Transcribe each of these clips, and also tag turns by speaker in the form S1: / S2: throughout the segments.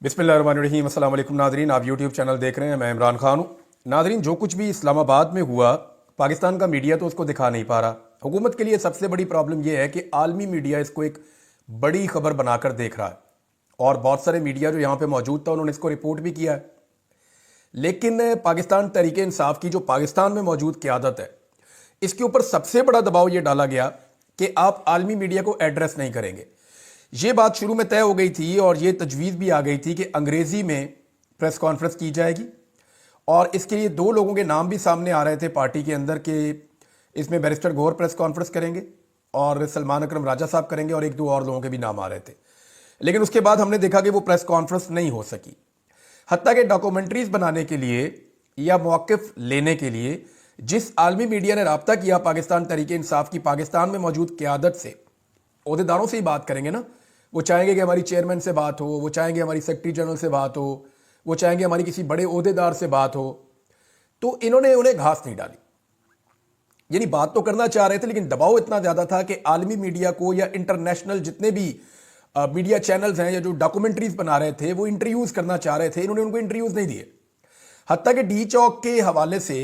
S1: बिस्मिल्लाहिर्रहमानिर्रहीम। अस्सलाम वालेकुम नाजरीन, आप यूट्यूब चैनल देख रहे हैं, मैं इमरान खान हूँ। नाजरीन, जो कुछ भी इस्लामाबाद में हुआ, पाकिस्तान का मीडिया तो उसको दिखा नहीं पा रहा। हुकूमत के लिए सबसे बड़ी प्रॉब्लम यह है कि आलमी मीडिया इसको एक बड़ी खबर बनाकर देख रहा है, और बहुत सारे मीडिया जो यहाँ पे मौजूद था उन्होंने इसको रिपोर्ट भी किया है। लेकिन पाकिस्तान तहरीक इंसाफ की जो पाकिस्तान में मौजूद क़यादत है, इसके ऊपर सबसे बड़ा दबाव ये डाला गया कि आप आलमी मीडिया को एड्रेस नहीं करेंगे। ये बात शुरू में तय हो गई थी और ये तजवीज़ भी आ गई थी कि अंग्रेज़ी में प्रेस कॉन्फ्रेंस की जाएगी, और इसके लिए दो लोगों के नाम भी सामने आ रहे थे पार्टी के अंदर के इसमें बैरिस्टर गौहर प्रेस कॉन्फ्रेंस करेंगे और सलमान अकरम राजा साहब करेंगे, और एक दो और लोगों के भी नाम आ रहे थे। लेकिन उसके बाद हमने देखा कि वो प्रेस कॉन्फ्रेंस नहीं हो सकी। हत्ता कि डॉक्यूमेंट्रीज बनाने के लिए या मौक़िफ़ लेने के लिए जिस आलमी मीडिया ने रब्ता किया पाकिस्तान तहरीक इंसाफ की पाकिस्तान में मौजूद क़यादत से, ओहदेदारों से ही बात करेंगे ना। वो चाहेंगे कि हमारी चेयरमैन से बात हो, वो चाहेंगे हमारी सेक्रेटरी जनरल से बात हो, वो चाहेंगे हमारी किसी बड़े ओहदेदार से बात हो, तो इन्होंने उन्हें घास नहीं डाली। यानी बात तो करना चाह रहे थे, लेकिन दबाव इतना ज़्यादा था कि आलमी मीडिया को या इंटरनेशनल जितने भी मीडिया चैनल्स हैं या जो डॉक्यूमेंट्रीज बना रहे थे वो इंटरव्यूज़ करना चाह रहे थे, इन्होंने उनको इंटरव्यूज़ नहीं दिए। हत्ता कि डी चौक के हवाले से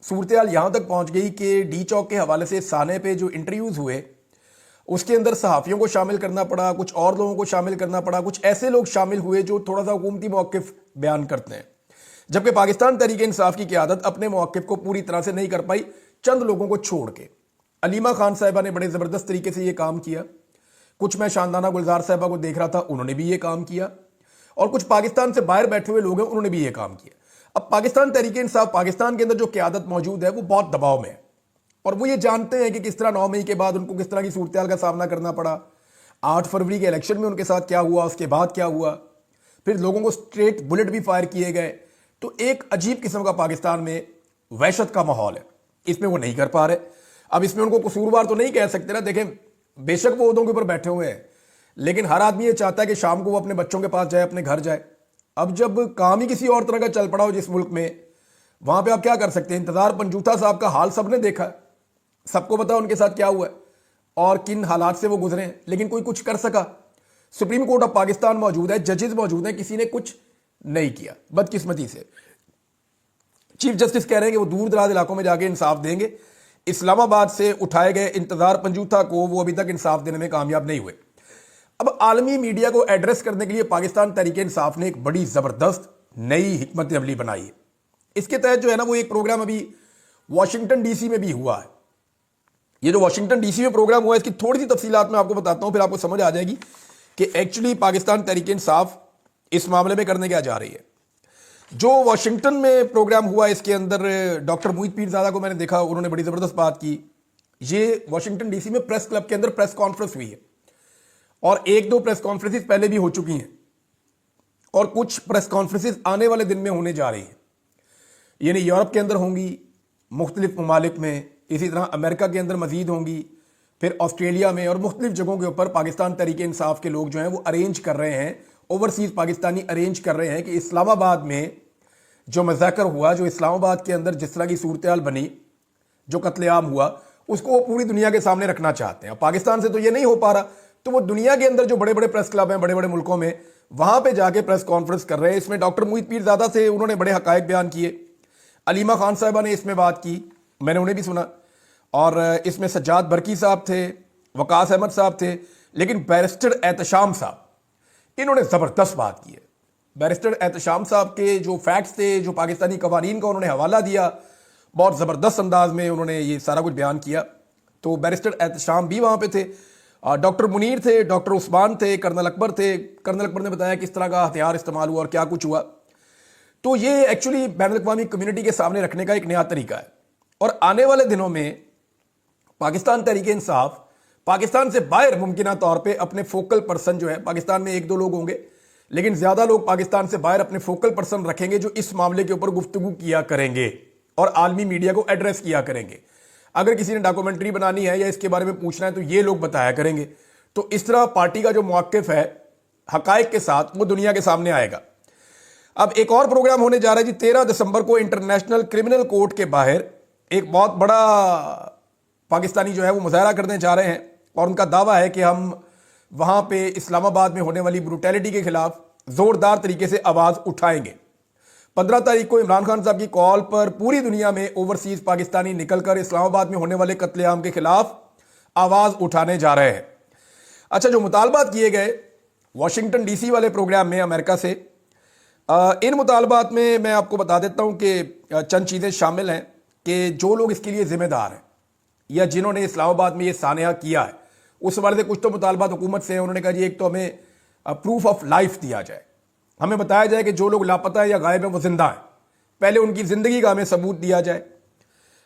S1: सूरत हाल यहाँ तक पहुँच गई कि डी चौक के हवाले से साने पे जो इंटरव्यूज़ हुए उसके अंदर सहाफ़ियों को शामिल करना पड़ा, कुछ और लोगों को शामिल करना पड़ा, कुछ ऐसे लोग शामिल हुए जो थोड़ा सा हुकूमती मौक़िफ़ बयान करते हैं, जबकि पाकिस्तान तहरीक इंसाफ की क़यादत अपने मौक़िफ़ को पूरी तरह से नहीं कर पाई, चंद लोगों को छोड़ के। अलीमा खान साहिबा ने बड़े ज़बरदस्त तरीके से ये काम किया, कुछ मैं शानदाना गुलजार साहिबा को देख रहा था, उन्होंने भी ये काम किया, और कुछ पाकिस्तान से बाहर बैठे हुए लोग हैं, उन्होंने भी ये काम किया। अब पाकिस्तान तहरीक इंसाफ पाकिस्तान के अंदर जो क़यादत मौजूद है वो बहुत दबाव में है, और वो ये जानते हैं कि किस तरह 9 मई के बाद उनको किस तरह की सूरत हाल का सामना करना पड़ा। 8 फरवरी के इलेक्शन में उनके साथ क्या हुआ, उसके बाद क्या हुआ, फिर लोगों को स्ट्रेट बुलेट भी फायर किए गए। तो एक अजीब किस्म का पाकिस्तान में वहशत का माहौल है, इसमें वो नहीं कर पा रहे। अब इसमें उनको कसूरवार तो नहीं कह सकते ना। देखें, बेशक वो ओहदों के ऊपर बैठे हुए हैं, लेकिन हर आदमी ये चाहता है कि शाम को वो अपने बच्चों के पास जाए, अपने घर जाए। अब जब काम ही किसी और तरह का चल पड़ा हो जिस मुल्क में, वहां पर आप क्या कर सकते हैं। इंतजार पंजूथा साहब का हाल सबने देखा है, सबको पता उनके साथ क्या हुआ है और किन हालात से वो गुजरे हैं, लेकिन कोई कुछ कर सका। सुप्रीम कोर्ट ऑफ पाकिस्तान मौजूद है, जजेस मौजूद हैं, किसी ने कुछ नहीं किया बदकिस्मती से। चीफ जस्टिस कह रहे हैं कि वो दूर दराज इलाकों में जाके इंसाफ देंगे। इस्लामाबाद से उठाए गए इंतजार पंजूथा को वो अभी तक इंसाफ देने में कामयाब नहीं हुए। अब आलमी मीडिया को एड्रेस करने के लिए पाकिस्तान तहरीक इंसाफ ने एक बड़ी जबरदस्त नई हिकमत अमली बनाई है। इसके तहत जो है ना, वो एक प्रोग्राम अभी वाशिंगटन डीसी में भी हुआ है। ये जो वाशिंगटन डीसी में प्रोग्राम हुआ है, इसकी थोड़ी सी तफसीलात मैं आपको बताता हूं, फिर आपको समझ आ जाएगी कि एक्चुअली पाकिस्तान तहरीक इंसाफ इस मामले में करने क्या जा रही है। जो वाशिंगटन में प्रोग्राम हुआ, इसके अंदर डॉक्टर मोहित पीरजादा को मैंने देखा, उन्होंने बड़ी ज़बरदस्त बात की। ये वाशिंगटन डीसी में प्रेस क्लब के अंदर प्रेस कॉन्फ्रेंस हुई है, और एक दो प्रेस कॉन्फ्रेंसिस पहले भी हो चुकी हैं, और कुछ प्रेस कॉन्फ्रेंसिस आने वाले दिन में होने जा रही हैं। यानी यूरोप के अंदर होंगी, मुख्तलिफ ममालिक में, इसी तरह अमेरिका के अंदर मजीद होंगी, फिर ऑस्ट्रेलिया में, और मुख्तलिफ जगहों के ऊपर पाकिस्तान तहरीक इंसाफ के लोग जो हैं वो अरेंज कर रहे हैं, ओवरसीज़ पाकिस्तानी अरेंज कर रहे हैं कि इस्लामाबाद में जो मज़ाकर हुआ, जो इस्लामाबाद के अंदर जिस तरह की सूरत हाल बनी, जो कत्लेआम हुआ, उसको वो पूरी दुनिया के सामने रखना चाहते हैं। पाकिस्तान से तो ये नहीं हो पा रहा, तो वो दुनिया के अंदर जो बड़े बड़े प्रेस क्लब हैं बड़े बड़े मुल्कों में, वहाँ पर जाके प्रेस कॉन्फ्रेंस कर रहे हैं। इसमें डॉक्टर मोहित पीरजादा से उन्होंने बड़े हकायक बयान किए, अलीमा खान साहिबा ने इसमें बात की, मैंने उन्हें भी सुना, और इसमें सज्जाद बरकी साहब थे, वकास अहमद साहब थे, लेकिन बैरिस्टर एहतशाम साहब, इन्होंने ज़बरदस्त बात की है। बैरिस्टर एहतशाम साहब के जो फैक्ट्स थे, जो पाकिस्तानी कवानीन का उन्होंने हवाला दिया, बहुत ज़बरदस्त अंदाज में उन्होंने ये सारा कुछ बयान किया। तो बैरिस्टर एहतशाम भी वहाँ पे थे, डॉक्टर मुनीर थे, डॉक्टर उस्मान थे, कर्नल अकबर थे। कर्नल अकबर ने बताया किस तरह का हथियार इस्तेमाल हुआ और क्या कुछ हुआ। तो ये एक्चुअली बैनुल अक़वामी कम्युनिटी के सामने रखने का एक नया तरीका है, और आने वाले दिनों में पाकिस्तान तहरीक इंसाफ पाकिस्तान से बाहर मुमकिना तौर पे अपने फोकल पर्सन जो है, पाकिस्तान में एक दो लोग होंगे, लेकिन ज़्यादा लोग पाकिस्तान से बाहर अपने फोकल पर्सन रखेंगे जो इस मामले के ऊपर गुफ्तगू किया करेंगे और आलमी मीडिया को एड्रेस किया करेंगे। अगर किसी ने डॉक्यूमेंट्री बनानी है या इसके बारे में पूछना है तो ये लोग बताया करेंगे। तो इस तरह पार्टी का जो मौक़िफ़ है हक़ाइक़ के साथ, वो दुनिया के सामने आएगा। अब एक और प्रोग्राम होने जा रहा है जी, 13 दिसंबर को इंटरनेशनल क्रिमिनल कोर्ट के बाहर एक बहुत बड़ा पाकिस्तानी जो है वो मुजाहरा करने जा रहे हैं, और उनका दावा है कि हम वहाँ पे इस्लामाबाद में होने वाली ब्रूटैलिटी के खिलाफ जोरदार तरीके से आवाज उठाएंगे। 15 तारीख को इमरान खान साहब की कॉल पर पूरी दुनिया में ओवरसीज पाकिस्तानी निकलकर इस्लामाबाद में होने वाले कत्लेआम के खिलाफ आवाज उठाने जा रहे हैं। अच्छा, जो मुतालबात किए गए वॉशिंगटन डीसी वाले प्रोग्राम में अमेरिका से, इन मुतालबात में मैं आपको बता देता हूं कि चंद चीज़ें शामिल हैं कि जो लोग इसके लिए जिम्मेदार हैं या जिन्होंने इस्लामाबाद में ये सानहा किया है, उस हवाले से कुछ तो मुतालबात हुकूमत से हैं। उन्होंने कहा जी एक तो हमें प्रूफ ऑफ लाइफ दिया जाए, हमें बताया जाए कि जो लोग लापता है या गायब है वो जिंदा है, पहले उनकी जिंदगी का हमें सबूत दिया जाए,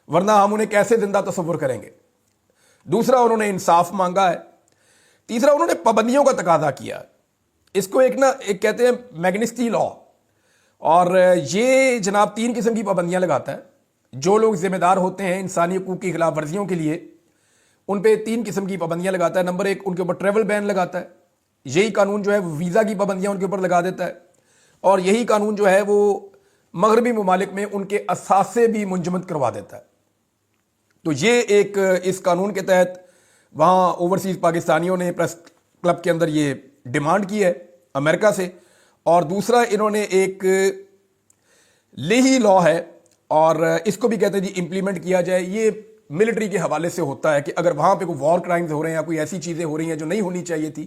S1: वरना हम उन्हें कैसे जिंदा तस्वुर करेंगे। दूसरा, उन्होंने इंसाफ मांगा है। तीसरा, उन्होंने पाबंदियों का तकाजा किया। इसको एक कहते हैं मैग्निस्की लॉ, और ये जनाब 3 किस्म की पाबंदियां लगाता है। जो लोग जिम्मेदार होते हैं इंसानी हकूक की खिलाफ वर्जियों के लिए, उन पे 3 किस्म की पाबंदियां लगाता है। नंबर 1, उनके ऊपर ट्रेवल बैन लगाता है। यही कानून जो है वीज़ा की पाबंदियां उनके ऊपर लगा देता है, और यही कानून जो है वो मगरबी ममालिक में उनके असासे भी मुंजमद करवा देता है। तो ये एक इस कानून के तहत वहाँ ओवरसीज पाकिस्तानियों ने प्रेस क्लब के अंदर ये डिमांड की है अमेरिका से। और दूसरा, इन्होंने एक लेही लॉ है, और इसको भी कहते हैं जी इम्प्लीमेंट किया जाए। ये मिलिट्री के हवाले से होता है कि अगर वहाँ पे कोई वॉर क्राइम्स हो रहे हैं या कोई ऐसी चीज़ें हो रही हैं जो नहीं होनी चाहिए थी,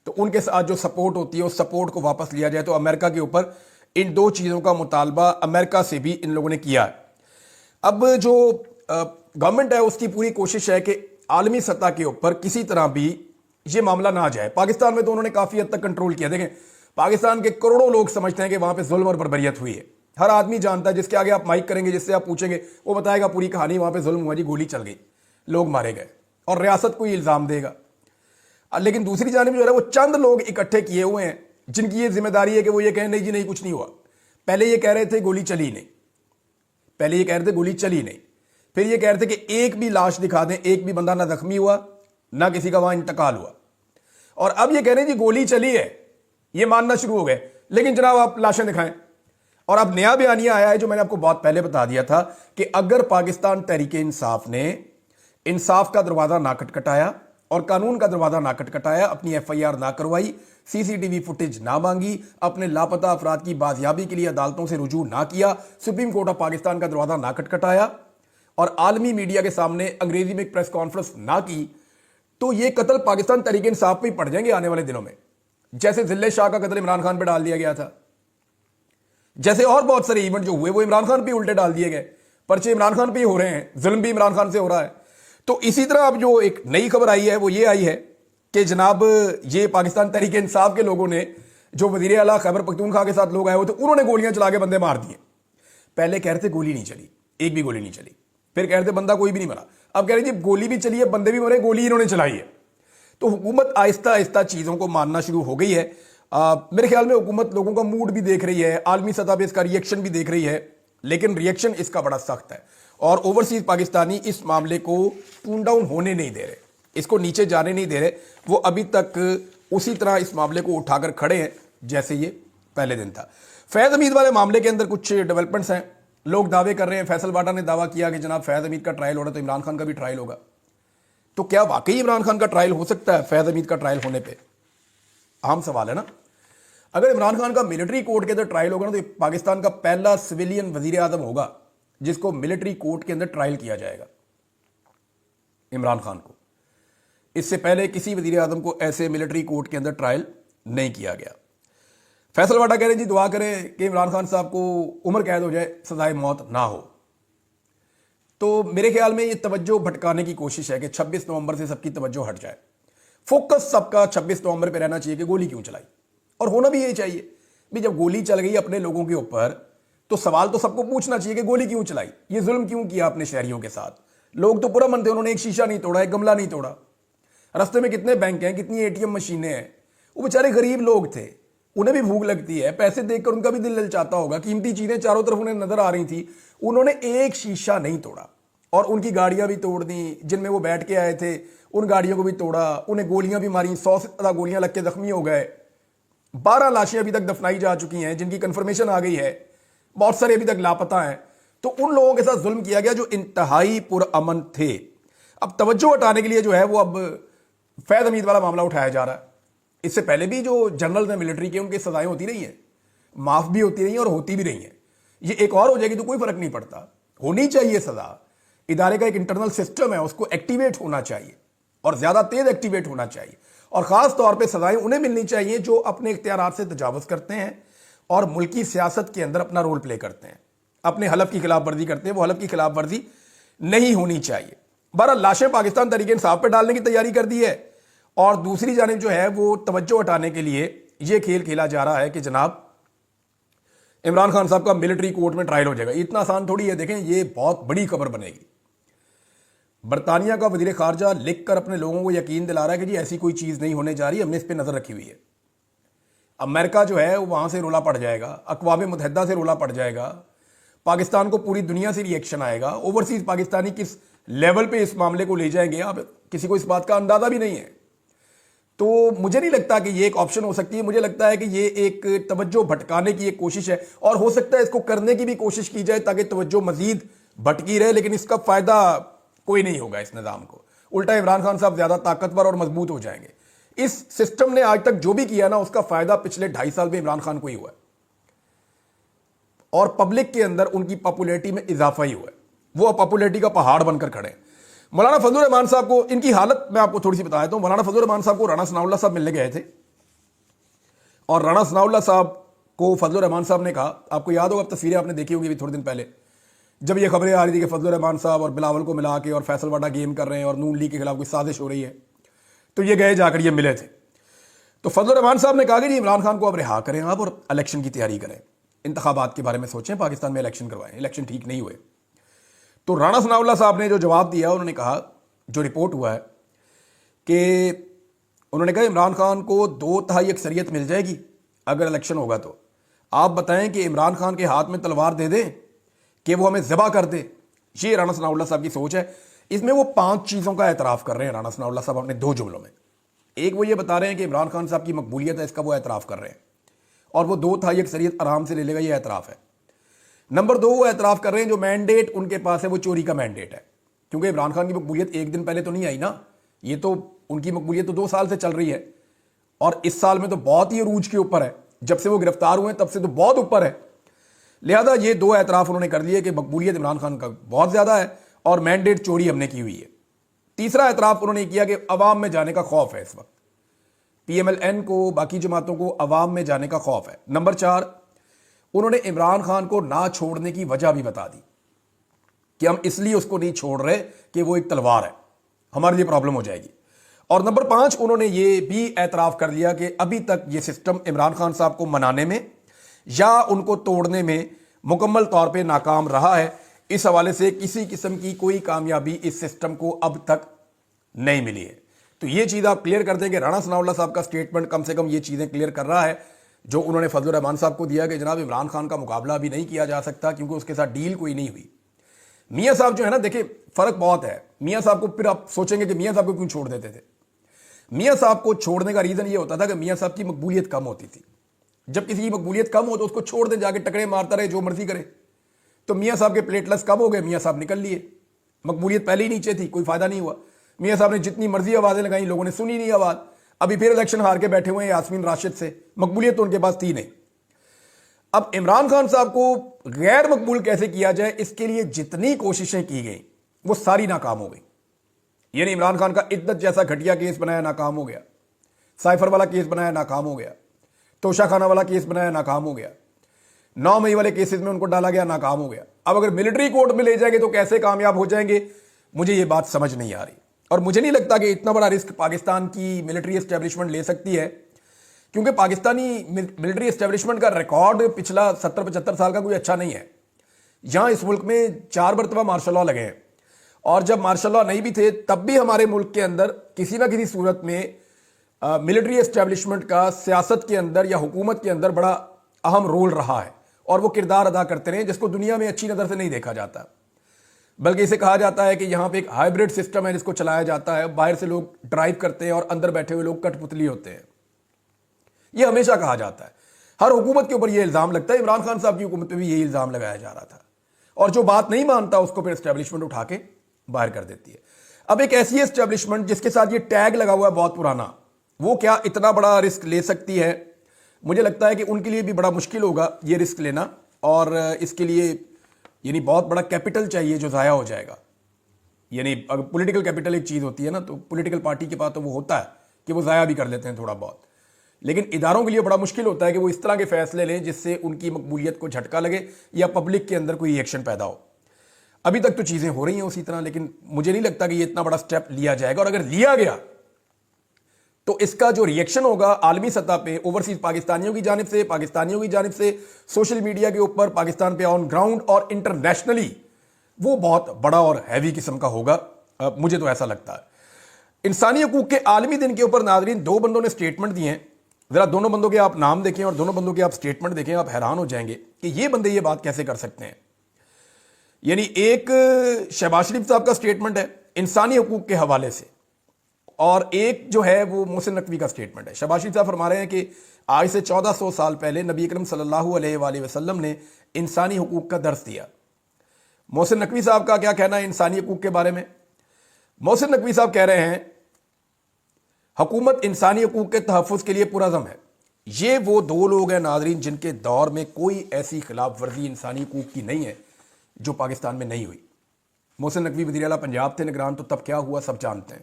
S1: तो उनके साथ जो सपोर्ट होती है उस सपोर्ट को वापस लिया जाए। तो अमेरिका के ऊपर इन 2 चीज़ों का मुतालबा अमेरिका से भी इन लोगों ने किया है। अब जो गवर्नमेंट है उसकी पूरी कोशिश है कि आलमी सतह के ऊपर किसी तरह भी ये मामला ना जाए। पाकिस्तान में तो उन्होंने काफ़ी हद तक कंट्रोल किया। देखें, पाकिस्तान के करोड़ों लोग समझते हैं कि वहाँ पे जुल्म और बर्बरियत हुई है। हर आदमी जानता है, जिसके आगे आप माइक करेंगे, जिससे आप पूछेंगे, वो बताएगा पूरी कहानी, वहाँ पे जुल्म हुआ जी, गोली चल गई, लोग मारे गए, और रियासत को इल्ज़ाम देगा। लेकिन दूसरी जानिब जो है वो चंद लोग इकट्ठे किए हुए हैं जिनकी ये जिम्मेदारी है कि वो ये कहें नहीं जी नहीं कुछ नहीं हुआ। पहले ये कह रहे थे गोली चली नहीं, पहले ये कह रहे थे गोली चली नहीं, फिर ये कह रहे थे कि एक भी लाश दिखा दें, एक भी बंदा ना जख्मी हुआ ना किसी का वहां इंतकाल हुआ, और अब ये कह रहे हैं जी गोली चली है, ये मानना शुरू हो गए। लेकिन जनाब आप लाशें दिखाएं। और अब नया बयानिया आया है जो मैंने आपको बहुत पहले बता दिया था कि अगर पाकिस्तान तहरीक इंसाफ ने इंसाफ का दरवाजा ना खटखटाया और कानून का दरवाजा ना खटखटाया, अपनी FIR ना करवाई, CCTV फुटेज ना मांगी, अपने लापता अफराद की बाजियाबी के लिए अदालतों से रुजू ना किया, सुप्रीम कोर्ट ऑफ पाकिस्तान का दरवाजा ना खटखटाया और आलमी मीडिया के सामने अंग्रेजी में एक प्रेस कॉन्फ्रेंस ना की, तो ये कत्ल पाकिस्तान तहरीक इंसाफ पे ही पड़ जाएंगे आने वाले दिनों में। जैसे जिल्ले शाह का कत्ल इमरान खान पे डाल दिया गया था, जैसे और बहुत सारे इवेंट जो हुए वो इमरान खान पे उल्टे डाल दिए गए, पर्चे इमरान खान पे ही हो रहे हैं, जुल्म भी इमरान खान से हो रहा है। तो इसी तरह अब जो एक नई खबर आई है वो ये आई है कि जनाब ये पाकिस्तान तहरीक इंसाफ के लोगों ने, जो वजीर आला खैबर पख्तूनख्वा के साथ लोग आए हुए थे, उन्होंने गोलियां चला के बंदे मार दिए। पहले कह रहे थे गोली नहीं चली, एक भी गोली नहीं चली, फिर कह रहे थे बंदा कोई भी नहीं मरा, अब कह रहे जी गोली भी चली है, बंदे भी मरे, गोली इन्होंने चलाई है। तो हुकूमत आहिस्ता आहिस्ता चीज़ों को मानना शुरू हो गई है। मेरे ख्याल में हुकूमत लोगों का मूड भी देख रही है, आलमी सतह पर इसका रिएक्शन भी देख रही है, लेकिन रिएक्शन इसका बड़ा सख्त है और ओवरसीज पाकिस्तानी इस मामले को टून डाउन होने नहीं दे रहे, इसको नीचे जाने नहीं दे रहे। वो अभी तक उसी तरह इस मामले को उठाकर खड़े हैं जैसे ये पहले दिन था। फैज़ हमीद वाले मामले के अंदर कुछ डेवलपमेंट्स हैं। लोग दावे कर रहे हैं, फैसल वाडा ने दावा किया कि जनाब फैज़ हमीद का ट्रायल हो रहा है तो इमरान खान का भी ट्रायल होगा। तो क्या वाकई इमरान खान का ट्रायल हो सकता है फैज़ हमीद का ट्रायल होने पर? आम सवाल है ना। अगर इमरान खान का मिलिट्री कोर्ट के अंदर ट्रायल होगा ना, तो पाकिस्तान का पहला सिविलियन वजीर आजम होगा जिसको मिलिट्री कोर्ट के अंदर ट्रायल किया जाएगा, इमरान खान को। इससे पहले किसी वजीर आजम को ऐसे मिलिट्री कोर्ट के अंदर ट्रायल नहीं किया गया। फैसल वाडा कह रहे हैं जी दुआ करें कि इमरान खान साहब को उम्र कैद हो जाए, सजाए मौत ना हो। तो मेरे ख्याल में ये तवज्जो भटकाने की कोशिश है कि 26 नवंबर से सबकी तवज्जो हट जाए। फोकस सबका 26 नवंबर पर रहना चाहिए कि गोली क्यों चलाई, और होना भी यही चाहिए भी। जब गोली चल गई अपने लोगों के ऊपर तो सवाल तो सबको पूछना चाहिए कि गोली क्यों चलाई, ये जुल्म क्यों किया अपने शहरियों के साथ। लोग तो पूरा मन थे, उन्होंने एक शीशा नहीं तोड़ा, एक गमला नहीं तोड़ा। रास्ते में कितने बैंक हैं, कितनी ATM मशीनें हैं। वो बेचारे गरीब लोग थे, उन्हें भी भूख लगती है, पैसे देखकर उनका भी दिल ललचाता होगा, कीमती चीजें चारों तरफ उन्हें नजर आ रही थी, उन्होंने एक शीशा नहीं तोड़ा और उनकी गाड़ियां भी तोड़ दी जिनमें वो बैठ के आए थे, उन गाड़ियों को भी तोड़ा, उन्हें गोलियां भी मारी, 100 से ज्यादा गोलियां लग के जख्मी हो गए। 12 लाशें अभी तक दफनाई जा चुकी हैं जिनकी कंफर्मेशन आ गई है, बहुत सारे अभी तक लापता हैं। तो उन लोगों के साथ जुल्म किया गया जो इंतहाई पुरअमन थे। अब तवज्जो हटाने के लिए जो है वो अब फैज़ हमीद वाला मामला उठाया जा रहा है اس سے پہلے بھی جو جنرل ہیں ملٹری کے، ان کی سزائیں ہوتی رہی ہیں، معاف بھی ہوتی رہی ہیں اور ہوتی بھی رہی ہیں. یہ ایک اور ہو جائے گی تو کوئی فرق نہیں پڑتا. ہونی چاہیے سزا. ادارے کا ایک انٹرنل سسٹم ہے، اس کو ایکٹیویٹ ہونا چاہیے اور زیادہ تیز ایکٹیویٹ ہونا چاہیے. اور خاص طور پہ سزائیں انہیں ملنی چاہیے جو اپنے اختیارات سے تجاوز کرتے ہیں اور ملکی سیاست کے اندر اپنا رول پلے کرتے ہیں، اپنے حلف کی خلاف ورزی کرتے ہیں. وہ حلف کی خلاف ورزی نہیں ہونی چاہیے. بہرحال لاشیں پاکستان تحریک انصاف پہ ڈالنے کی تیاری کر دی ہے، اور دوسری جانب جو ہے وہ توجہ ہٹانے کے لیے یہ کھیل کھیلا جا رہا ہے کہ جناب عمران خان صاحب کا ملٹری کورٹ میں ٹرائل ہو جائے گا. اتنا آسان تھوڑی ہے. دیکھیں یہ بہت بڑی خبر بنے گی. برطانیہ کا وزیر خارجہ لکھ کر اپنے لوگوں کو یقین دلا رہا ہے کہ جی ایسی کوئی چیز نہیں ہونے جا رہی، ہم نے اس پہ نظر رکھی ہوئی ہے. امریکہ جو ہے وہاں سے رولا پڑ جائے گا، اقوام متحدہ سے رولا پڑ جائے گا، پاکستان کو پوری دنیا سے ری ایکشن آئے گا. اوورسیز پاکستانی کس لیول پہ اس معاملے کو لے جائیں گے اب کسی کو اس بات کا اندازہ بھی نہیں ہے. تو مجھے نہیں لگتا کہ یہ ایک آپشن ہو سکتی ہے. مجھے لگتا ہے کہ یہ ایک توجہ بھٹکانے کی ایک کوشش ہے، اور ہو سکتا ہے اس کو کرنے کی بھی کوشش کی جائے تاکہ توجہ مزید بھٹکی رہے، لیکن اس کا فائدہ کوئی نہیں ہوگا اس نظام کو. الٹا عمران خان صاحب زیادہ طاقتور اور مضبوط ہو جائیں گے. اس سسٹم نے آج تک جو بھی کیا نا اس کا فائدہ پچھلے 2.5 سال میں عمران خان کو ہی ہوا ہے، اور پبلک کے اندر ان کی پاپولیٹی میں اضافہ ہی ہوا ہے. وہ پاپولیٹی کا پہاڑ بن کر کھڑے ہیں. مولانا فضل الرحمان صاحب کو ان کی حالت میں آپ کو تھوڑی سی بتا دیتا ہوں. مولانا فضل الرحمان صاحب کو رانا ثناء اللہ صاحب ملنے گئے تھے، اور رانا ثناء اللہ صاحب کو فضل الرحمان صاحب نے کہا، آپ کو یاد ہوگا، تصویریں آپ نے دیکھی ہوگی تھوڑے دن پہلے جب یہ خبریں آ رہی تھی کہ فضل الرحمان صاحب اور بلاول کو ملا کے اور فیصل واڈا گیم کر رہے ہیں اور نون لیگ کے خلاف کوئی سازش ہو رہی ہے، تو یہ گئے جا کر یہ ملے تھے. تو فضل الرحمان صاحب نے کہا کہ جی عمران خان کو اب رہا کریں آپ اور الیکشن کی تیاری کریں، انتخابات کے بارے میں سوچیں، پاکستان میں الیکشن کروائیں. الیکشن ٹھیک نہیں ہوئے. تو رانا ثناء اللہ صاحب نے جو جواب دیا، انہوں نے کہا، جو رپورٹ ہوا ہے کہ انہوں نے کہا عمران خان کو 2/3 اکثریت مل جائے گی اگر الیکشن ہوگا. تو آپ بتائیں کہ عمران خان کے ہاتھ میں تلوار دے دیں کہ وہ ہمیں ذبح کر دے. یہ رانا ثناء اللہ صاحب کی سوچ ہے. اس میں وہ 5 چیزوں کا اعتراف کر رہے ہیں رانا ثناء اللہ صاحب اپنے 2 جملوں میں. ایک وہ یہ بتا رہے ہیں کہ عمران خان صاحب کی مقبولیت ہے، اس کا وہ اعتراف کر رہے ہیں، اور وہ 2/3 اکثریت آرام سے لے لے گا، یہ اعتراف ہے. نمبر 2 وہ اعتراف کر رہے ہیں جو مینڈیٹ ان کے پاس ہے وہ چوری کا مینڈیٹ ہے، کیونکہ عمران خان کی مقبولیت ایک دن پہلے تو نہیں آئی نا. یہ تو ان کی مقبولیت تو 2 سال سے چل رہی ہے، اور اس سال میں تو بہت ہی عروج کے اوپر ہے. جب سے وہ گرفتار ہوئے تب سے تو بہت اوپر ہے. لہذا یہ 2 اعتراف انہوں نے کر دیے کہ مقبولیت عمران خان کا بہت زیادہ ہے اور مینڈیٹ چوری ہم نے کی ہوئی ہے. تیسرا اعتراف انہوں نے کیا کہ عوام میں جانے کا خوف ہے. اس وقت پی ایم ایل این کو، باقی جماعتوں کو عوام میں جانے کا خوف ہے. نمبر 4 انہوں نے عمران خان کو نہ چھوڑنے کی وجہ بھی بتا دی کہ ہم اس لیے اس کو نہیں چھوڑ رہے کہ وہ ایک تلوار ہے، ہمارے لیے پرابلم ہو جائے گی. اور نمبر 5 انہوں نے یہ بھی اعتراف کر دیا کہ ابھی تک یہ سسٹم عمران خان صاحب کو منانے میں یا ان کو توڑنے میں مکمل طور پہ ناکام رہا ہے. اس حوالے سے کسی قسم کی کوئی کامیابی اس سسٹم کو اب تک نہیں ملی ہے. تو یہ چیز آپ کلیئر کر دیں کہ رانا ثناء اللہ صاحب کا سٹیٹمنٹ کم سے کم یہ چیزیں کلیئر کر رہا ہے جو انہوں نے فضل الرحمان صاحب کو دیا کہ جناب عمران خان کا مقابلہ بھی نہیں کیا جا سکتا کیونکہ اس کے ساتھ ڈیل کوئی نہیں ہوئی. میاں صاحب جو ہے نا، دیکھیں فرق بہت ہے. میاں صاحب کو پھر آپ سوچیں گے کہ میاں صاحب کو کیوں چھوڑ دیتے تھے. میاں صاحب کو چھوڑنے کا ریزن یہ ہوتا تھا کہ میاں صاحب کی مقبولیت کم ہوتی تھی. جب کسی کی مقبولیت کم ہو تو اس کو چھوڑ دیں، جا کے ٹکڑے مارتا رہے، جو مرضی کرے. تو میاں صاحب کے پلیٹلس کم ہو گئے، میاں صاحب نکل لیے. مقبولیت پہلے ہی نیچے تھی، کوئی فائدہ نہیں ہوا. میاں صاحب نے جتنی مرضی آوازیں لگائیں، لوگوں نے سنی نہیں آواز. ابھی پھر الیکشن ہار کے بیٹھے ہوئے ہیں یاسمین راشد سے. مقبولیت تو ان کے پاس تھی نہیں. اب عمران خان صاحب کو غیر مقبول کیسے کیا جائے، اس کے لیے جتنی کوششیں کی گئیں وہ ساری ناکام ہو گئی. یعنی عمران خان کا عدت جیسا گھٹیا کیس بنایا، ناکام ہو گیا. سائفر والا کیس بنایا، ناکام ہو گیا. توشہ خانہ والا کیس بنایا، ناکام ہو گیا. 9 مئی والے کیسز میں ان کو ڈالا گیا، ناکام ہو گیا. اب اگر ملٹری کورٹ میں لے جائیں گے تو کیسے کامیاب ہو جائیں گے، مجھے یہ بات سمجھ نہیں آ رہی. اور مجھے نہیں لگتا کہ اتنا بڑا رسک پاکستان کی ملٹری اسٹیبلشمنٹ لے سکتی ہے، کیونکہ پاکستانی ملٹری اسٹیبلشمنٹ کا ریکارڈ پچھلا 70-75 سال کا کوئی اچھا نہیں ہے. یہاں اس ملک میں 4 مرتبہ مارشل لاء لگے ہیں، اور جب مارشل لاء نہیں بھی تھے تب بھی ہمارے ملک کے اندر کسی نہ کسی صورت میں ملٹری اسٹیبلشمنٹ کا سیاست کے اندر یا حکومت کے اندر بڑا اہم رول رہا ہے، اور وہ کردار ادا کرتے رہے جس کو دنیا میں اچھی نظر سے نہیں دیکھا جاتا. بلکہ اسے کہا جاتا ہے کہ یہاں پہ ایک ہائیبرڈ سسٹم ہے جس کو چلایا جاتا ہے، باہر سے لوگ ڈرائیو کرتے ہیں اور اندر بیٹھے ہوئے لوگ کٹ پتلی ہوتے ہیں. یہ ہمیشہ کہا جاتا ہے، ہر حکومت کے اوپر یہ الزام لگتا ہے. عمران خان صاحب کی حکومت پہ بھی یہی الزام لگایا جا رہا تھا، اور جو بات نہیں مانتا اس کو پھر اسٹیبلشمنٹ اٹھا کے باہر کر دیتی ہے. اب ایک ایسی اسٹیبلشمنٹ جس کے ساتھ یہ ٹیگ لگا ہوا ہے بہت پرانا وہ کیا اتنا بڑا رسک لے سکتی ہے؟ مجھے لگتا ہے کہ ان کے لیے بھی بڑا مشکل ہوگا یہ رسک لینا، اور اس کے لیے یعنی بہت بڑا کیپٹل چاہیے جو ضائع ہو جائے گا. یعنی اگر پولیٹیکل کیپٹل ایک چیز ہوتی ہے نا، تو پولیٹیکل پارٹی کے پاس تو وہ ہوتا ہے کہ وہ ضائع بھی کر لیتے ہیں تھوڑا بہت، لیکن اداروں کے لیے بڑا مشکل ہوتا ہے کہ وہ اس طرح کے فیصلے لیں جس سے ان کی مقبولیت کو جھٹکا لگے یا پبلک کے اندر کوئی ریئیکشن پیدا ہو. ابھی تک تو چیزیں ہو رہی ہیں اسی طرح، لیکن مجھے نہیں لگتا کہ یہ اتنا بڑا سٹیپ لیا جائے گا، اور اگر لیا گیا تو اس کا جو ریئیکشن ہوگا عالمی سطح پہ، اوورسیز پاکستانیوں کی جانب سے، پاکستانیوں کی جانب سے، سوشل میڈیا کے اوپر، پاکستان پہ آن گراؤنڈ اور انٹرنیشنلی، وہ بہت بڑا اور ہیوی قسم کا ہوگا. مجھے تو ایسا لگتا ہے. انسانی حقوق کے عالمی دن کے اوپر ناظرین 2 بندوں نے سٹیٹمنٹ دی ہیں. ذرا دونوں بندوں کے آپ نام دیکھیں اور دونوں بندوں کے آپ سٹیٹمنٹ دیکھیں، آپ حیران ہو جائیں گے کہ یہ بندے یہ بات کیسے کر سکتے ہیں. یعنی ایک شہباز شریف صاحب کا سٹیٹمنٹ ہے انسانی حقوق کے حوالے سے، اور ایک جو ہے وہ محسن نقوی کا سٹیٹمنٹ ہے. شہباز شریف صاحب فرما رہے ہیں کہ آج سے 1400 سال پہلے نبی اکرم صلی اللہ علیہ وآلہ وسلم نے انسانی حقوق کا درس دیا. محسن نقوی صاحب کا کیا کہنا ہے انسانی حقوق کے بارے میں؟ محسن نقوی صاحب کہہ رہے ہیں حکومت انسانی حقوق کے تحفظ کے لیے پرعزم ہے. یہ وہ 2 لوگ ہیں ناظرین جن کے دور میں کوئی ایسی خلاف ورزی انسانی حقوق کی نہیں ہے جو پاکستان میں نہیں ہوئی. محسن نقوی وزیر اعلیٰ پنجاب تھے نگران، تو تب کیا ہوا سب جانتے ہیں.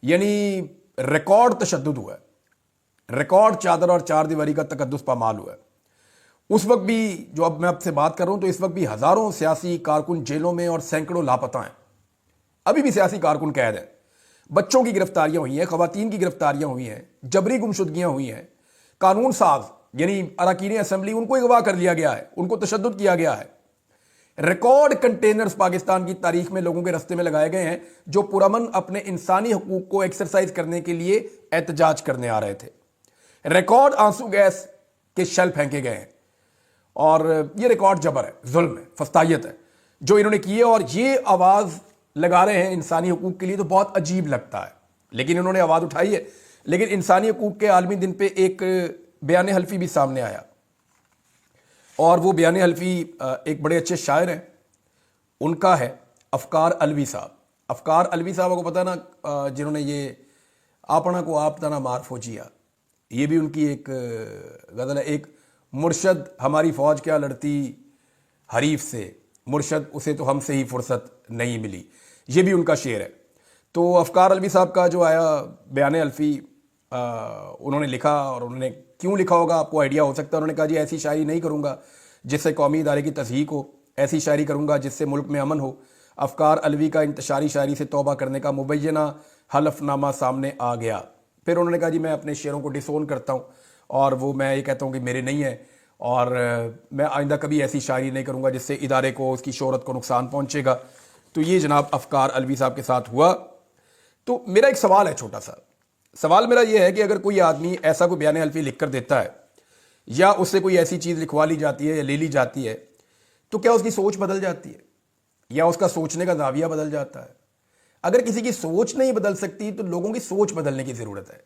S1: یعنی ریکارڈ تشدد ہوا ہے، ریکارڈ چادر اور 4 دیواری کا تقدس پامال ہوا ہے. اس وقت بھی جو اب میں آپ سے بات کر رہا ہوں تو اس وقت بھی ہزاروں سیاسی کارکن جیلوں میں اور سینکڑوں لاپتہ ہیں. ابھی بھی سیاسی کارکن قید ہیں. بچوں کی گرفتاریاں ہوئی ہیں، خواتین کی گرفتاریاں ہوئی ہیں، جبری گمشدگیاں ہوئی ہیں. قانون ساز یعنی اراکین اسمبلی ان کو اغوا کر لیا گیا ہے، ان کو تشدد کیا گیا ہے. ریکارڈ کنٹینرز پاکستان کی تاریخ میں لوگوں کے رستے میں لگائے گئے ہیں جو پرامن اپنے انسانی حقوق کو ایکسرسائز کرنے کے لیے احتجاج کرنے آ رہے تھے. ریکارڈ آنسو گیس کے شیل پھینکے گئے ہیں، اور یہ ریکارڈ جبر ہے، ظلم ہے، فسطائیت ہے جو انہوں نے کی ہے. اور یہ آواز لگا رہے ہیں انسانی حقوق کے لیے، تو بہت عجیب لگتا ہے، لیکن انہوں نے آواز اٹھائی ہے. لیکن انسانی حقوق کے عالمی دن پہ ایک بیان حلفی بھی سامنے آیا، اور وہ بیان حلفی ایک بڑے اچھے شاعر ہیں، ان کا ہے افکار علوی صاحب. افکار علوی صاحب کو پتہ نا، جنہوں نے یہ آپنا کو آپ تنا مار فوجیا، یہ بھی ان کی ایک غزل ہے. ایک مرشد ہماری فوج کیا لڑتی حریف سے، مرشد اسے تو ہم سے ہی فرصت نہیں ملی، یہ بھی ان کا شعر ہے. تو افکار علوی صاحب کا جو آیا بیان حلفی، انہوں نے لکھا، اور انہوں نے کیوں لکھا ہوگا آپ کو آئیڈیا ہو سکتا ہے. انہوں نے کہا جی ایسی شاعری نہیں کروں گا جس سے قومی ادارے کی تضحیک ہو، ایسی شاعری کروں گا جس سے ملک میں امن ہو. افکار علوی کا انتشاری شاعری سے توبہ کرنے کا مبینہ حلف نامہ سامنے آ گیا. پھر انہوں نے کہا جی میں اپنے شعروں کو ڈسون کرتا ہوں، اور وہ میں یہ کہتا ہوں کہ میرے نہیں ہیں، اور میں آئندہ کبھی ایسی شاعری نہیں کروں گا جس سے ادارے کو، اس کی شہرت کو نقصان پہنچے گا. تو یہ جناب افکار علوی صاحب کے ساتھ ہوا. تو میرا ایک سوال ہے، چھوٹا سا سوال میرا یہ ہے کہ اگر کوئی آدمی ایسا کوئی بیان حلفی لکھ کر دیتا ہے، یا اس سے کوئی ایسی چیز لکھوا لی جاتی ہے یا لے لی جاتی ہے، تو کیا اس کی سوچ بدل جاتی ہے یا اس کا سوچنے کا زاویہ بدل جاتا ہے؟ اگر کسی کی سوچ نہیں بدل سکتی تو لوگوں کی سوچ بدلنے کی ضرورت ہے.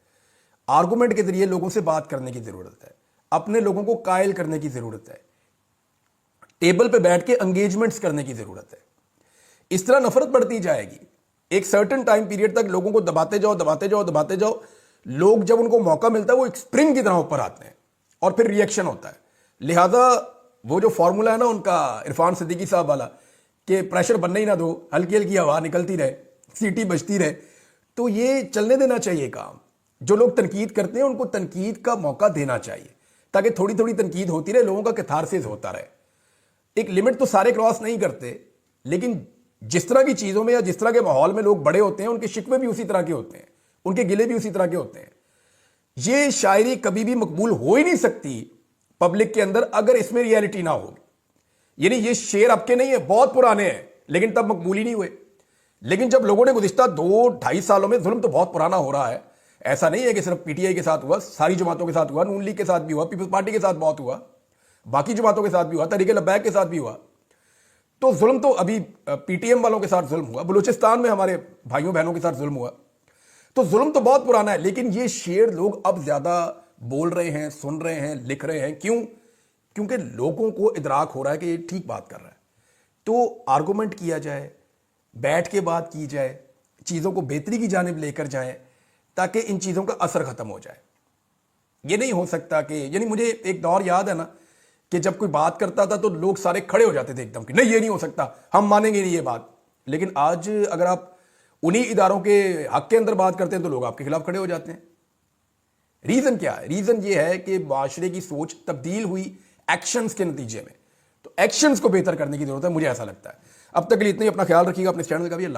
S1: آرگومنٹ کے ذریعے لوگوں سے بات کرنے کی ضرورت ہے، اپنے لوگوں کو قائل کرنے کی ضرورت ہے، ٹیبل پہ بیٹھ کے انگیجمنٹس کرنے کی ضرورت ہے. اس طرح نفرت بڑھتی جائے گی. ایک سرٹن ٹائم پیریڈ تک لوگوں کو دباتے جاؤ دباتے جاؤ دباتے جاؤ، لوگ جب ان کو موقع ملتا ہے وہ ایک سپرنگ کی طرح اوپر آتے ہیں، اور پھر ریئیکشن ہوتا ہے. لہذا وہ جو فارمولا ہے نا ان کا عرفان صدیقی صاحب والا، کہ پریشر بننے ہی نہ دو، ہلکی ہلکی ہوا نکلتی رہے، سیٹی بجتی رہے، تو یہ چلنے دینا چاہیے کام. جو لوگ تنقید کرتے ہیں ان کو تنقید کا موقع دینا چاہیے، تاکہ تھوڑی تھوڑی تنقید ہوتی رہے، لوگوں کا کیتھارسس ہوتا رہے. ایک لمٹ تو سارے کراس نہیں کرتے، لیکن جس طرح کی چیزوں میں یا جس طرح کے ماحول میں لوگ بڑے ہوتے ہیں ان کے شکوے بھی اسی طرح کے ہوتے ہیں، ان کے گلے بھی اسی طرح کے ہوتے ہیں. یہ شاعری کبھی بھی مقبول ہو ہی نہیں سکتی پبلک کے اندر اگر اس میں ریئلٹی نہ ہوگی. یعنی یہ شعر اب کے نہیں ہے، بہت پرانے ہیں، لیکن تب مقبول ہی نہیں ہوئے. لیکن جب لوگوں نے گزشتہ 2-2.5 سالوں میں، ظلم تو بہت پرانا ہو رہا ہے، ایسا نہیں ہے کہ صرف پی ٹی آئی کے ساتھ ہوا، ساری جماعتوں کے ساتھ ہوا، نون لیگ کے ساتھ بھی ہوا، پیپلز پارٹی کے ساتھ بہت ہوا، باقی جماعتوں کے ساتھ بھی ہوا، تحریک لبیک کے ساتھ بھی ہوا. تو ظلم تو ابھی پی ٹی ایم والوں کے ساتھ ظلم ہوا، بلوچستان میں ہمارے بھائیوں بہنوں کے ساتھ ظلم ہوا. تو ظلم تو بہت پرانا ہے، لیکن یہ شعر لوگ اب زیادہ بول رہے ہیں، سن رہے ہیں، لکھ رہے ہیں. کیوں؟ کیونکہ لوگوں کو ادراک ہو رہا ہے کہ یہ ٹھیک بات کر رہا ہے. تو آرگومنٹ کیا جائے، بیٹھ کے بات کی جائے، چیزوں کو بہتری کی جانب لے کر جائیں، تاکہ ان چیزوں کا اثر ختم ہو جائے. یہ نہیں ہو سکتا کہ یعنی مجھے ایک دور یاد ہے نا کہ جب کوئی بات کرتا تھا تو لوگ سارے کھڑے ہو جاتے تھے ایک دم کہ نہیں یہ نہیں ہو سکتا, ہم مانیں گے نہیں یہ بات. لیکن آج اگر آپ انہی اداروں کے حق کے اندر بات کرتے ہیں تو لوگ آپ کے خلاف کھڑے ہو جاتے ہیں. ریزن کیا ہے؟ ریزن یہ ہے کہ معاشرے کی سوچ تبدیل ہوئی ایکشنز کے نتیجے میں. تو ایکشنز کو بہتر کرنے کی ضرورت ہے, مجھے ایسا لگتا ہے. اب تک کے لیے اتنا ہی. اپنا خیال رکھیے گا, اپنے چینل کا بھی. اللہ